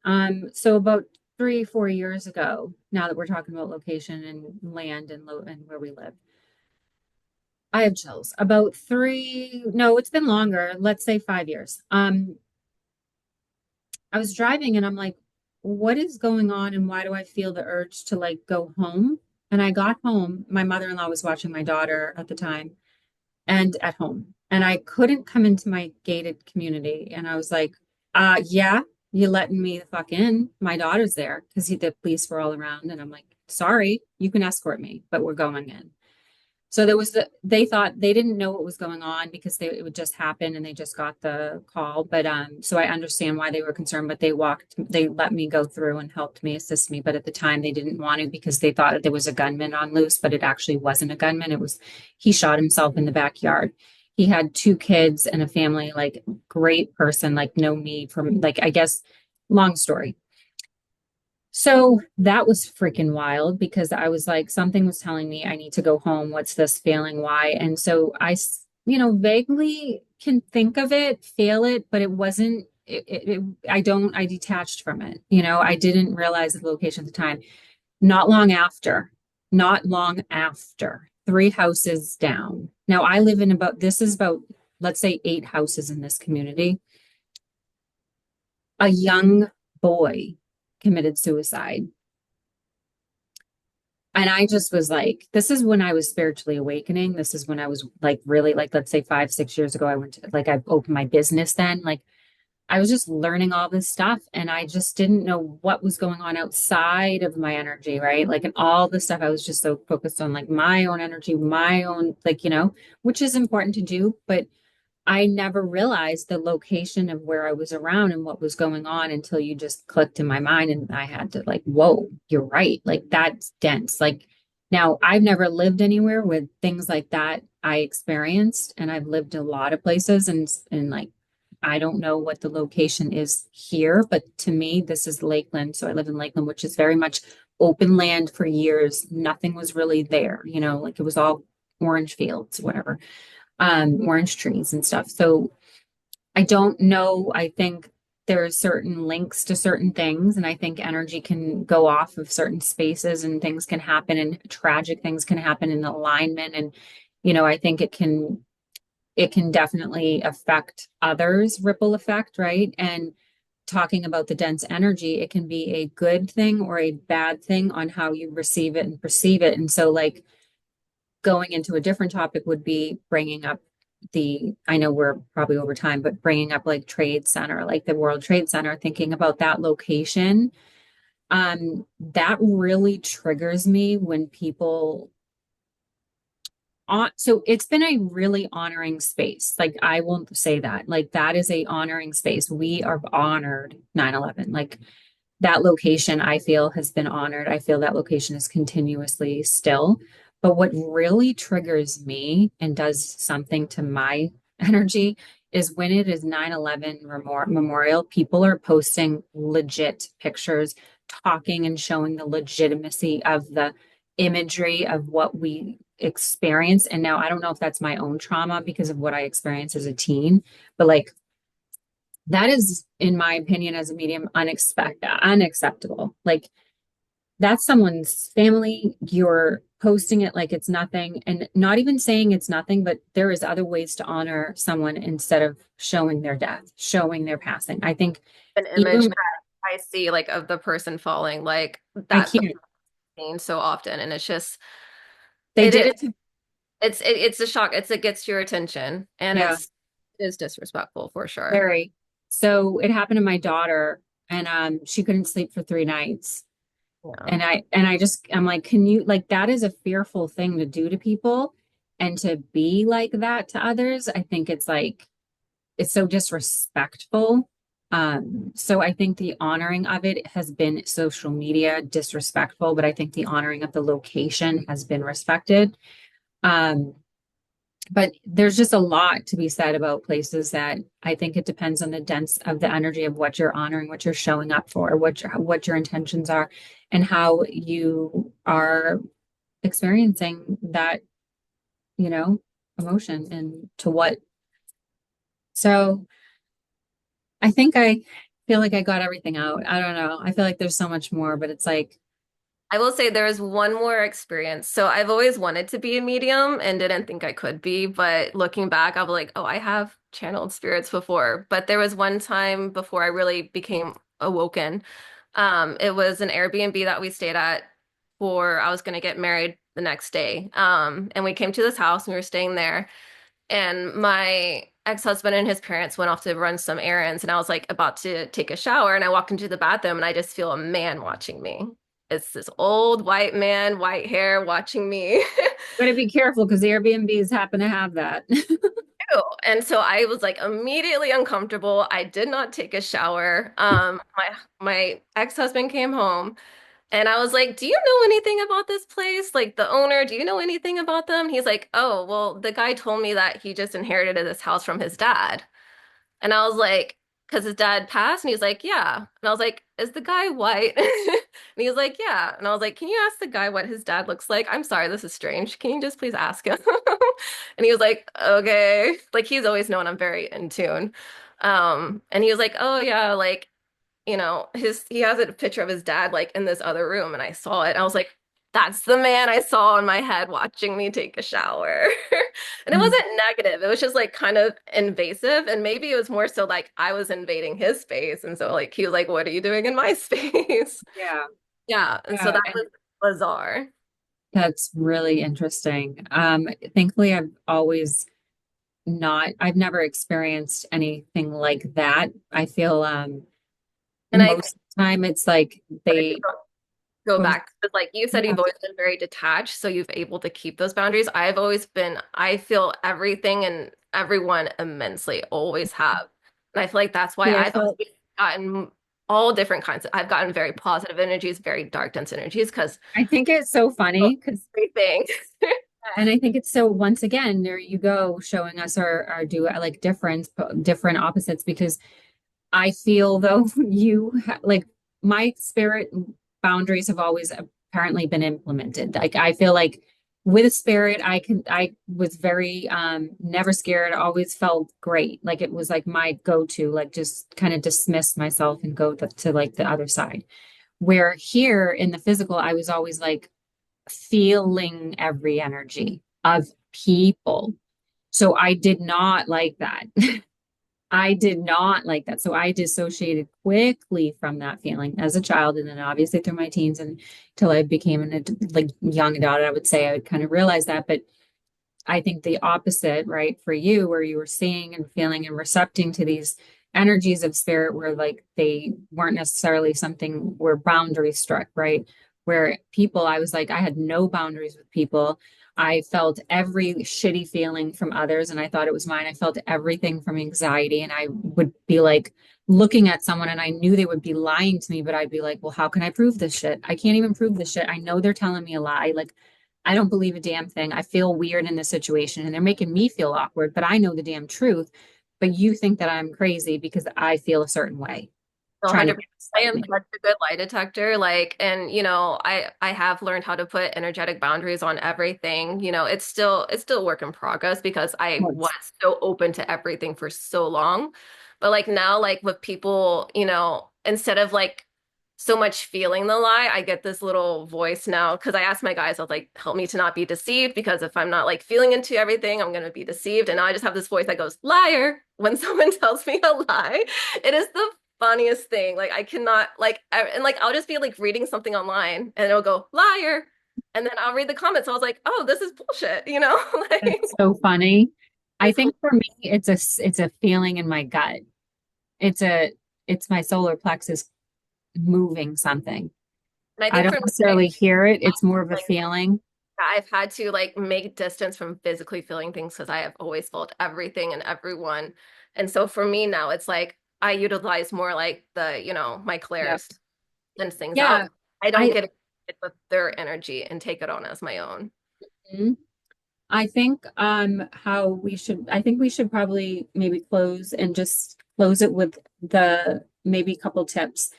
So about 3, 4 years ago, now that we're talking about location and land and where we live, I have chills. About no, it's been longer. Let's say 5 years. I was driving and I'm like, what is going on and why do I feel the urge to like go home? And I got home. My mother-in-law was watching my daughter at the time and at home. And I couldn't come into my gated community. And I was like, yeah, you letting me the fuck in. My daughter's there because the police were all around. And I'm like, sorry, you can escort me, but we're going in. So they thought they didn't know what was going on because it would just happen and they just got the call. But so I understand why they were concerned, but they let me go through and helped me, assist me. But at the time they didn't want to because they thought there was a gunman on loose, but it actually wasn't a gunman. He shot himself in the backyard. He had 2 kids and a family, like great person, like no need for like, I guess, long story. So that was freaking wild because I was like, something was telling me I need to go home. What's this feeling? Why? And so vaguely can think of it, feel it, but it wasn't, I detached from it. I didn't realize the location at the time. Not long after, not long after, 3 houses down. Now I live in this is about, let's say 8 houses in this community. A young boy committed suicide. And I just was like, this is when I was spiritually awakening. This is when I was like, really, like, let's say 5, 6 years ago, I opened my business then. Like, I was just learning all this stuff and I just didn't know what was going on outside of my energy, right? Like, and all the stuff I was just so focused on, like, my own energy, my own, like, which is important to do. But I never realized the location of where I was around and what was going on until you just clicked in my mind. And I had to, like, whoa, you're right. Like, that's dense. Like, now I've never lived anywhere with things like that I experienced. And I've lived a lot of places and like, I don't know what the location is here, but to me, this is Lakeland. So I live in Lakeland, which is very much open land for years. Nothing was really there, like it was all orange fields, whatever, orange trees and stuff. So I don't know. I think there are certain links to certain things, and I think energy can go off of certain spaces and things can happen and tragic things can happen in alignment. And, I think it can definitely affect others, ripple effect, right? And talking about the dense energy, it can be a good thing or a bad thing on how you receive it and perceive it. And so, like, going into a different topic would be bringing up I know we're probably over time, but bringing up like Trade Center, like the World Trade Center, thinking about that location. That really triggers me when people so it's been a really honoring space. Like I will say that. Like that is a honoring space. We are honored 9/11. Like that location, I feel, has been honored. I feel that location is continuously still. But what really triggers me and does something to my energy is when it is 9/11 memorial, people are posting legit pictures, talking and showing the legitimacy of the imagery of what we experience. And now I don't know if that's my own trauma because of what I experienced as a teen, but like that is, in my opinion, as a medium, unacceptable. Like that's someone's family. You're posting it like it's nothing, and not even saying it's nothing, but there is other ways to honor someone instead of showing their death, showing their passing. I think An image even that I see like of the person falling, like I that's can't. seen so often, and it's just They it did is it to, it's a shock. It gets your attention, and yeah, it is disrespectful for sure. very. So it happened to my daughter, and she couldn't sleep for 3 nights. Yeah. And I'm like, can you like that is a fearful thing to do to people and to be like that to others. I think it's like it's so disrespectful. So I think the honoring of it has been social media disrespectful, but I think the honoring of the location has been respected. Um, but there's just a lot to be said about places that I think it depends on the dense of the energy of what you're honoring, what you're showing up for, what your intentions are, and how you are experiencing that, you know, emotion and to what. So I think I feel like I got everything out. I don't know. I feel like there's so much more, but it's like, I will say there is one more experience. So I've always wanted to be a medium and didn't think I could be, but looking back, I was like, oh, I have channeled spirits before. But there was one time before I really became awoken. It was an Airbnb that we stayed at for I was gonna get married the next day. And we came to this house and we were staying there. And my ex-husband and his parents went off to run some errands, and I was like about to take a shower, and I walk into the bathroom and I just feel a man watching me. It's this old white man, white hair watching me. gotta be careful because the Airbnbs happen to have that. And so I was like immediately uncomfortable. I did not take a shower. My ex-husband came home and I was like, "Do you know anything about this place? Like the owner, do you know anything about them?" He's like, "Oh, well, the guy told me that he just inherited this house from his dad." And I was like, because his dad passed, and he was like, yeah. And I was like, is the guy white? And he was like, yeah. And I was like, can you ask the guy what his dad looks like? I'm sorry, this is strange. Can you just please ask him? And he was like, okay. Like he's always known I'm very in tune. And he was like, oh yeah, like his he has a picture of his dad like in this other room, and I saw it. I was like, that's the man I saw in my head watching me take a shower. And it Mm, wasn't negative. It was just like kind of invasive. And maybe it was more so like I was invading his space. And so like he was like, what are you doing in my space? yeah. Yeah. And so Yeah. that was bizarre. That's really interesting. Thankfully, I've never experienced anything like that. I feel And I most of the time it's like wanted to they, go what was, back because like you said yeah, you've always been very detached, so you've able to keep those boundaries. I've always been, I feel everything and everyone immensely, always have. And I feel like that's why see, I I've felt, gotten all different kinds of, I've gotten very positive energies, very dark dense energies because I think it's so funny because, everything. and I think it's so, once again, there you go, showing us our do like different opposites because I feel though like my spirit boundaries have always apparently been implemented. Like I feel like with spirit, I was very never scared, always felt great. Like it was like my go-to, like just kind of dismiss myself and go to like the other side. Where here in the physical, I was always like feeling every energy of people. So I did not like that. I did not like that. So I dissociated quickly from that feeling as a child. And then obviously through my teens and until I became like young adult, I would say I would kind of realize that. But I think the opposite, right, for you, where you were seeing and feeling and recepting to these energies of spirit where like they weren't necessarily something where boundaries struck, right? where people, I was like, I had no boundaries with people. I felt every shitty feeling from others and I thought it was mine. I felt everything from anxiety and I would be like looking at someone and I knew they would be lying to me, but I'd be like, well, how can I prove this shit? I can't even prove this shit. I know they're telling me a lie. Like, I don't believe a damn thing. I feel weird in this situation and they're making me feel awkward, but I know the damn truth. But you think that I'm crazy because I feel a certain way, No, trying to 100%. I gaslight am me. such a good lie detector. Like, and I have learned how to put energetic boundaries on everything. It's still work in progress because I was so open to everything for so long. But like now, like with people, instead of like so much feeling the lie, I get this little voice now because I asked my guys, I was like, help me to not be deceived because if I'm not like feeling into everything, I'm gonna be deceived. And now I just have this voice that goes, liar, when someone tells me a lie. It is the funniest thing. Like I cannot and like I'll just be like reading something online and it'll go liar. And then I'll read the comments. I was like, oh, this is bullshit. Like It's so funny. I it's think for me, it's a feeling in my gut. It's a it's my solar plexus moving something. and I I think don't for me, necessarily hear it. It's more of a like feeling. I've had to like make distance from physically feeling things because I have always felt everything and everyone. And so for me now, it's like I utilize more like my Yeah. clairs sends things out. Yeah. I don't I get it with their energy and take it on as my own. mhm. I think how we should I think we should probably maybe close and just close it with the maybe couple tips.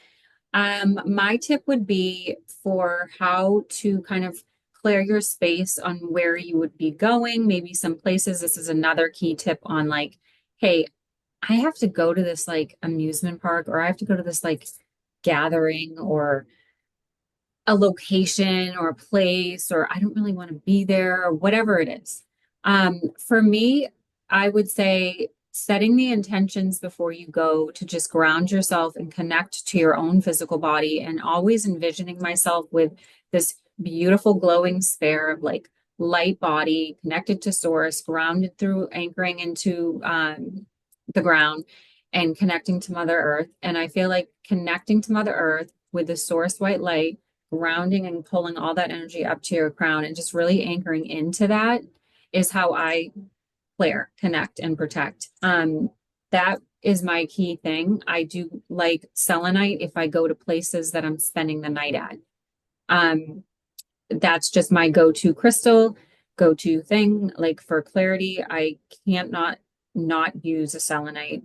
My tip would be for how to kind of clear your space on where you would be going, maybe some places. This is another key tip on like, hey, I have to go to this like amusement park or I have to go to this like gathering or a location or a place, or I don't really want to be there, or whatever it is. For me, I would say setting the intentions before you go to just ground yourself and connect to your own physical body, and always envisioning myself with this beautiful glowing sphere of like light body connected to source, grounded through anchoring into the ground and connecting to Mother Earth. And I feel like connecting to Mother Earth with the source white light, grounding and pulling all that energy up to your crown and just really anchoring into that is how I clear, connect, and protect. That is my key thing. I do like selenite if I go to places that I'm spending the night at. Um, that's just my go-to crystal, go-to thing. Like for clarity, I can't not use a selenite.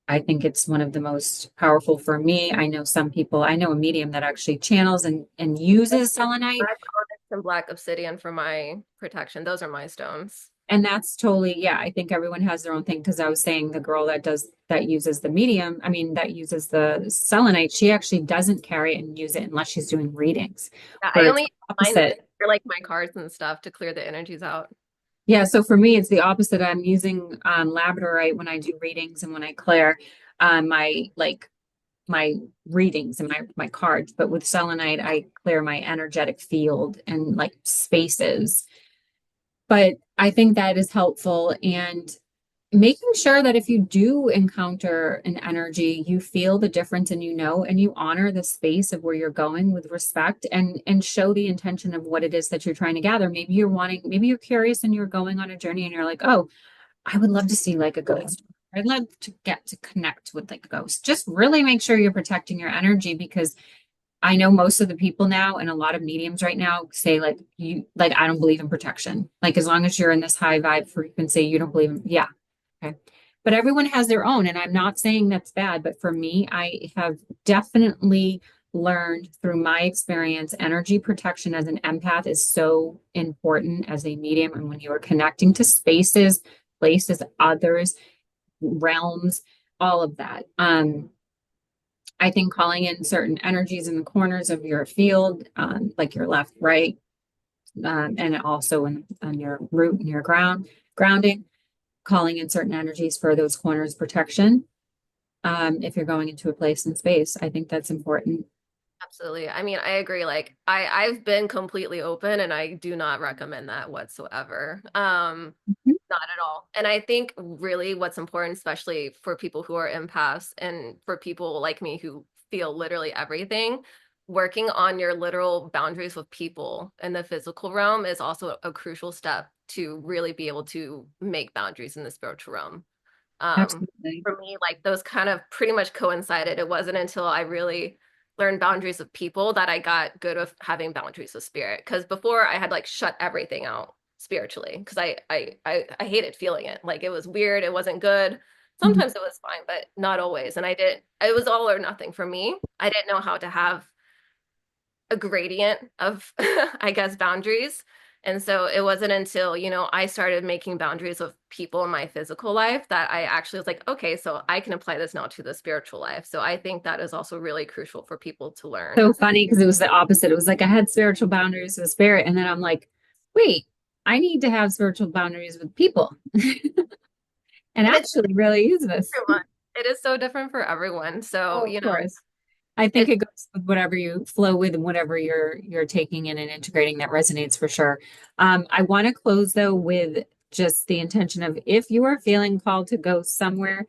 I think it's one of the most powerful for me. I know some people, I know a medium that actually channels and uses selenite. Black onyx and black obsidian for my protection. Those are my stones. And that's totally, yeah, I think everyone has their own thing. Because I was saying the girl that uses the medium, I mean, that uses the selenite, she actually doesn't carry it and use it unless she's doing readings, Yeah, I where it's only mine opposite. for like my cards and stuff to clear the energies out. Yeah, so for me, it's the opposite. I'm using labradorite when I do readings and when I clear my readings and my cards. But with selenite, I clear my energetic field and like spaces. But I think that is helpful, and making sure that if you do encounter an energy, you feel the difference and and you honor the space of where you're going with respect and show the intention of what it is that you're trying to gather. Maybe you're curious and you're going on a journey and you're like, oh, I would love to see like a ghost. I'd love to get to connect with like a ghost. Just really make sure you're protecting your energy, because I know most of the people now and a lot of mediums right now say like I don't believe in protection. Like as long as you're in this high vibe frequency, you don't believe in, yeah. Okay. But everyone has their own, and I'm not saying that's bad, but for me, I have definitely learned through my experience, energy protection as an empath is so important as a medium. And when you are connecting to spaces, places, others, realms, all of that. I think calling in certain energies in the corners of your field, like your left, right, and also on your root and your grounding, calling in certain energies for those corners protection. If you're going into a place in space, I think that's important. Absolutely. I mean, I agree. Like I've been completely open and I do not recommend that whatsoever. Not at all. And I think really what's important, especially for people who are empaths and for people like me who feel literally everything, working on your literal boundaries with people in the physical realm is also a crucial step to really be able to make boundaries in the spiritual realm. Absolutely. For me, like those kind of pretty much coincided. It wasn't until I really learned boundaries with people that I got good with having boundaries with spirit. Because before I had like shut everything out spiritually because I hated feeling it. Like it was weird. It wasn't good. Mhm. Sometimes it was fine, but not always. And I did. It was all or nothing for me. I didn't know how to have a gradient of, I guess, boundaries. And so it wasn't until, I started making boundaries with people in my physical life that I actually was like, okay, so I can apply this now to the spiritual life. So I think that is also really crucial for people to learn. So funny because it was the opposite. It was like I had spiritual boundaries with spirit, and then I'm like, wait, I need to have spiritual boundaries with people and And it's actually really use this. everyone. It is so different for everyone. So, Oh, of course. I think it's it goes with whatever you flow with and whatever you're taking in and integrating that resonates for sure. I want to close though with just the intention of if you are feeling called to go somewhere,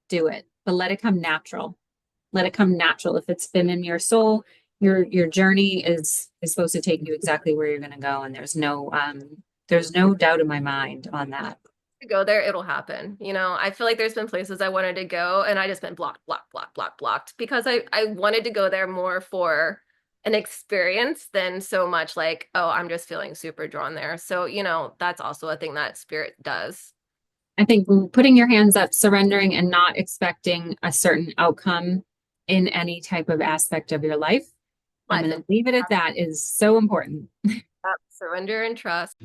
do it, but let it come natural. Let it come natural. If it's been in your soul, your journey is supposed to take you exactly where you're going to go, and there's no doubt in my mind on that. to go there, it'll happen. I feel like there's been places I wanted to go and I just been blocked, blocked, blocked, blocked, blocked because I wanted to go there more for an experience than so much like, oh, I'm just feeling super drawn there. So, that's also a thing that spirit does. I think putting your hands up, surrendering, and not expecting a certain outcome in any type of aspect of your life. I'm Life going and to leave it at that is so important. surrender and trust.